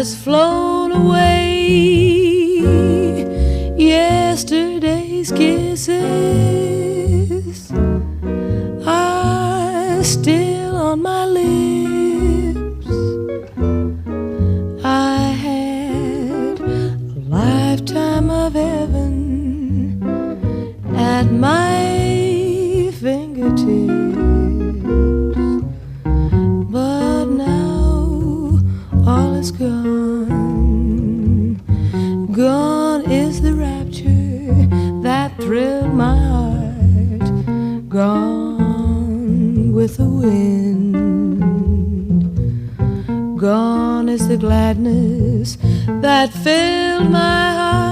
has flown away. Yesterday's kisses are still on my lips. I had a lifetime of heaven at my fingertips, but now all is gone. Gone is the rapture that thrilled my heart, gone with the wind. Gone is the gladness that filled my heart.